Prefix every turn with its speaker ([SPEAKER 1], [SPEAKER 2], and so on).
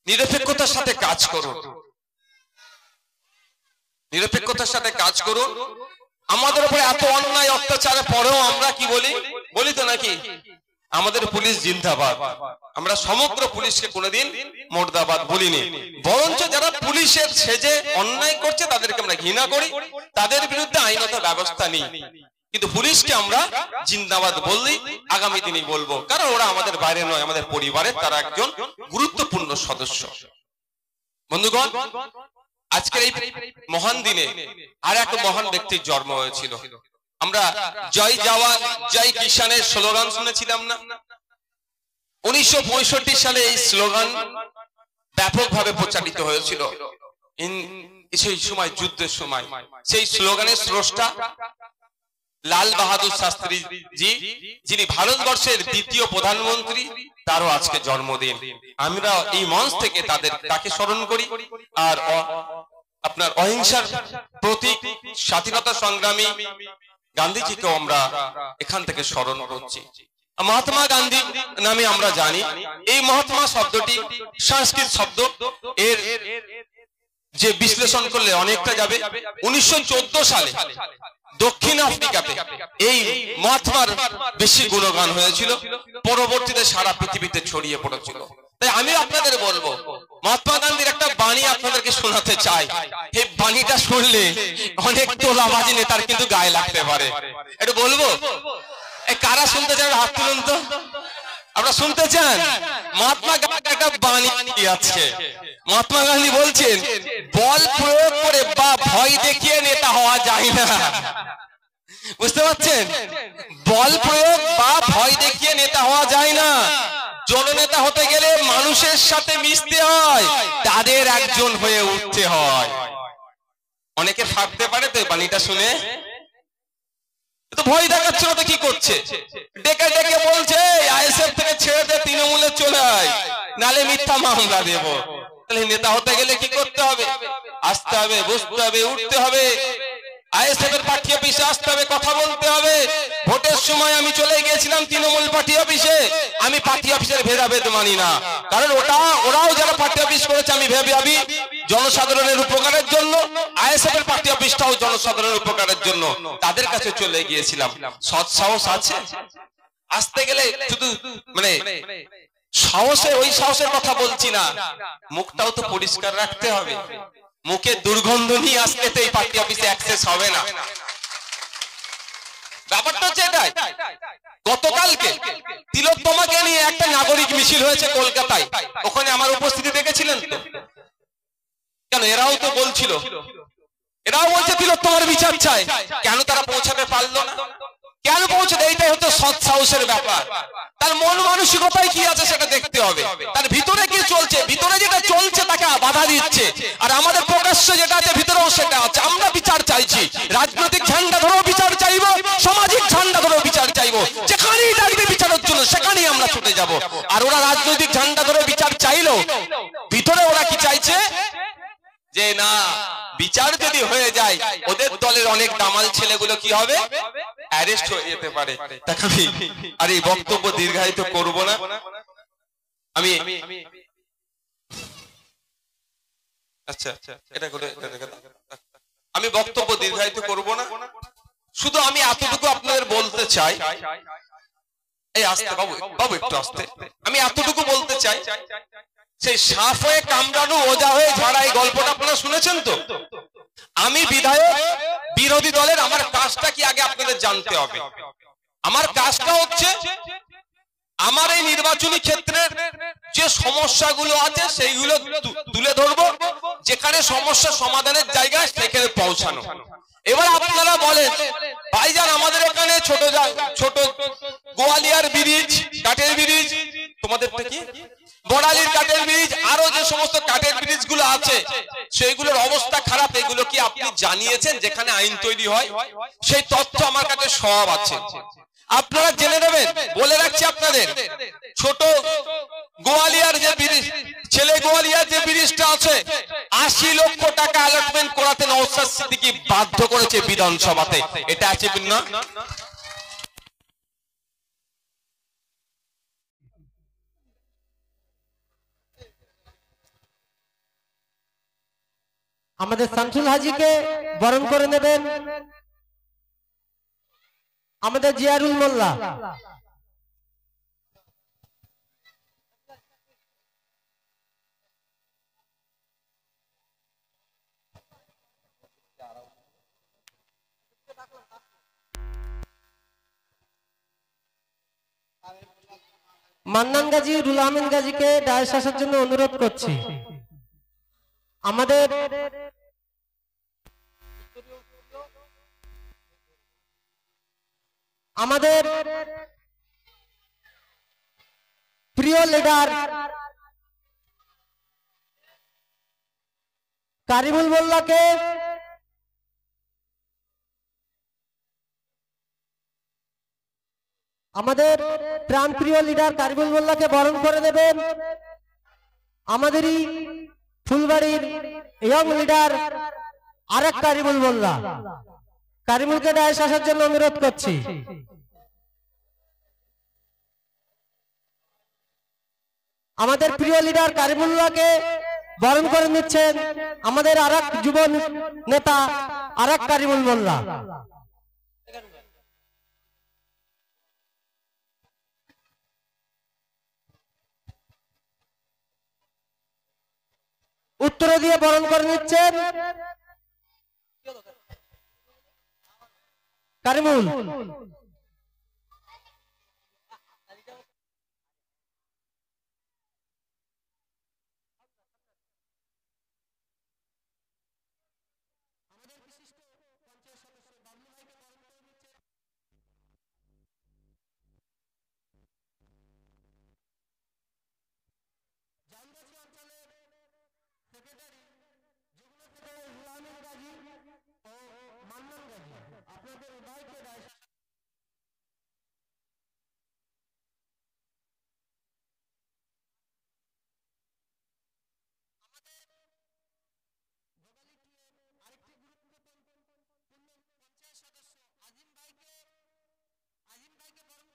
[SPEAKER 1] নিরপেক্ষতার সাথে কাজ করুন, নিরপেক্ষতার সাথে কাজ করুন। আমাদের উপরে এত অন্যায় অত্যাচারের পরেও আমরা কি বলি, বলি তো নাকি আমাদের পুলিশ জিন্দাবাদ। আমরা সমগ্র পুলিশকে কোনোদিন মুর্দাবাদ বলিনি, বরঞ্চ যারা পুলিশের সেজে অন্যায় করছে তাদেরকে আমরা ঘৃণা করি, তাদের বিরুদ্ধে আইনত ব্যবস্থা নিই। কিন্তু পুলিশকে আমরা জিন্দাবাদ বললি, আগামী দিনই বলবো, কারণ ওরা আমাদের বাইরে নয়, আমাদের পরিবারের তারা একজন গুরুত্বপূর্ণ সদস্য। বন্ধুগণ, আজকের এই মহান দিনে আর এক মহান ব্যক্তির জন্ম হয়েছিল। আমরা জয় জওয়ান জয় কিষানের স্লোগান শুনেছিলাম না? 1965 সালে এই স্লোগান ব্যাপকভাবে প্রচারিত হয়েছিল সেই সময়, যুদ্ধের সময়। সেই স্লোগানের স্রষ্টা লাল বাহাদুর শাস্ত্রী জি, যিনি ভারতবর্ষের দ্বিতীয় প্রধানমন্ত্রী, তারও আজকে জন্মদিন। আমরা এই মঞ্চ থেকে তাকে স্মরণ করি। আর আপনার অহিংসার প্রতীক স্বাধীনতা সংগ্রামী গান্ধীজিকেও আমরা এখান থেকে স্মরণ করছি। মহাত্মা গান্ধী নামে আমরা জানি, এই মহাত্মা শব্দটি সংস্কৃত শব্দ, এর যে বিশ্লেষণ করলে অনেকটা যাবে। 1914 সালে দক্ষিণ আফ্রিকাতে এই মহাত্মার বেশি গুণগান হয়েছিল, পরবর্তীতে সারা পৃথিবীতে ছড়িয়ে পড়েছিল। তাই আমি আপনাদের বলবো, মহাত্মা গান্ধীর একটা বাণী আপনাদেরকে শোনাতে চাই। এই বাণীটা শুনলে অনেক তোলাবাজি নেতার কিন্তু গায়ে লাগতে পারে। একটু বলবো, কারা শুনতে চান হাত তুলুন তো। আপনারা শুনতে চান? মহাত্মা গান্ধীর একটা বাণী আছে। মহাত্মা গান্ধী বলছেন, বল প্রয়োগ করে বা ভয় দেখিয়ে নেতা হওয়া যায় না। বুঝতে পারছেন? বল প্রয়োগ বা ভয় দেখিয়ে নেতা হওয়া যায় না। জননেতা হতে গেলে মানুষের সাথে মিশতে হয়, তাদের একজন হয়ে উঠতে হয়। অনেকে ভাবতে পারে তো বাণীটা শুনে, তো ভয় দেখাচ্ছিল তো কি করছে, ডেকে ডেকে বলছে আইএসএফ থেকে ছেড়ে দে, তৃণমূলে চলে আয়, নালে মিথ্যা মামলা দেব। তাহলে নেতা হতে গেলে কি করতে হবে? আসতে হবে, বসতে হবে, উঠতে হবে, আইএসএফ এর পার্টি অফিসে আসতে হবে, কথা বলতে হবে। ভোটের সময় আমি চলে গিয়েছিলাম তৃণমূল পার্টি অফিসে। আমি পার্টি অফিসের ভেদাভেদ মানি না, কারণ ওরাও যারা পার্টি অফিস করেছে আমি ভাবি জনসাধারণের উপকারের জন্য, আইএসএফ এর পার্টি অফিসটাও জনসাধারণের উপকারের জন্য, তাদের কাছে চলে গিয়েছিলাম। সৎ সাহস আছে আসতে গেলে, শুধু মানে সাহসে, ওই সাহসের কথা বলছি না, মুখটাও তো পরিষ্কার রাখতে হবে। মুখে দুর্গন্ধ নিয়ে আসলে তো এই পার্টি অফিসে অ্যাক্সেস হবে না। ব্যাপারটা হচ্ছে এটাই। গতকালকে তিলোত্তমাকে নিয়ে একটা নাগরিক মিছিল হয়েছে কলকাতায়, ওখানে আমার উপস্থিতি দেখেছিলেন তো? কেন এরাও তো বলছিল, এরাও বলছে তিলোত্তমার বিচার চাই। কেন তারা পৌঁছাতে পারলো না? কেন পৌঁছাতে? এইটাই হচ্ছে সৎ সাহসের ব্যাপার। তার মন মানসিকতায় কি আছে সেটা দেখতে হবে, তার ভিতরে কি চলছে। ভিতরে যেটা চলছে তাকে বাধা দিচ্ছে, আর আমাদের প্রকাশ্য যেটা আছে ভিতরেও সেটা আছে। আমরা বিচার চাইছি, রাজনৈতিক ঝান্ডা ধরেও বিচার চাইবো, সামাজিক ঝান্ডা ধরেও বিচার চাইবো। যেখানেই ডাকবে বিচারের জন্য সেখানেই আমরা ছুটে যাব। আর ওরা রাজনৈতিক ঝান্ডা ধরে বিচার চাইলো, ভিতরে ওরা কি চাইছে যে না, বিচার যদি হয়ে যায় ওদের দলের অনেক দামাল ছেলেগুলো কি হবে, অ্যারেস্ট হয়ে যেতে পারে। দেখাবি, আর এই বক্তব্য দীর্ঘায়িত করব না। আমি আচ্ছা এটা করে আমি বক্তব্য দীর্ঘায়িত করব না, শুধু আমি এতটুকু আপনাদের বলতে চাই। এই আসতে বাবু একটু আসতে, আমি এতটুকু বলতে চাই, সেই সাপ হয়ে কামড়ানো, ওজা হয়ে ঝাড়া, এই গল্পটা আপনারা শুনেছেন তো? আমি বিধায়ক, বিরোধী দলের, আমার কাজটা কি আগে আপনাদের জানতে হবে। আমার কাজটা হচ্ছে আমার এই নির্বাচনী ক্ষেত্রের যে সমস্যাগুলো আছে সেইগুলো তুলে ধরবো, যেখানে সমস্যা সমাধানের জায়গায় সেখানে পৌঁছানো। এবার আপনারা বলেন ভাইজান, আমাদের এখানে ছোট গোয়ালিয়ার ব্রিজ, কাঠের ব্রিজ, তোমাদের কি বড়ালির কাঠের ব্রিজ, আরো যে সমস্ত কাঠের ব্রিজ গুলো আছে সেইগুলোর অবস্থা খারাপ, এগুলো কি আপনি জানিয়েছেন যেখানে আইন তৈরি হয়? সেই তথ্য আমার কাছে সব আছে, আপনারা জেনে নেবেন। বলে রাখছি আপনাদের, ছোট গোয়ালিয়ার যে ব্রিজ, ছেলে গোয়ালিয়ার যে ব্রিজটা আছে, 80 লক্ষ টাকা অ্যালটমেন্ট করাতে নওশাদ সিদ্দিকী বাধ্য করেছে বিধানসভাতে। এটা আছে না?
[SPEAKER 2] আমাদের শামসুল হাজীকে বরণ করে নেবেন আমাদের জিয়ারুল মোল্লা। মান্নান গাজী রুল আমিন গাজীকে ডায়াসে আসার জন্য অনুরোধ করছি। আমাদের আমাদের প্রিয় লিডার কারিমুল মোল্লাকে আমাদের প্রাণপ্রিয় লিডার কারিমুল মোল্লাকে বরণ করে দেবেন আমাদেরই ফুলবাড়ির ইয়ং লিডার আরেক কারিমুল মোল্লা। কারিমুলকে ডায়াসে আসার জন্য অনুরোধ করছি। আমাদের প্রিয় লিডার কারিমুল্লাহকে বরণ করে নিচ্ছেন আমাদের আরেক যুব নেতা আরেক কারিমুল মোল্লা। উত্তর দিয়ে বরণ করে নিচ্ছেন কারিমুল। আজিম ভাইকে বরণ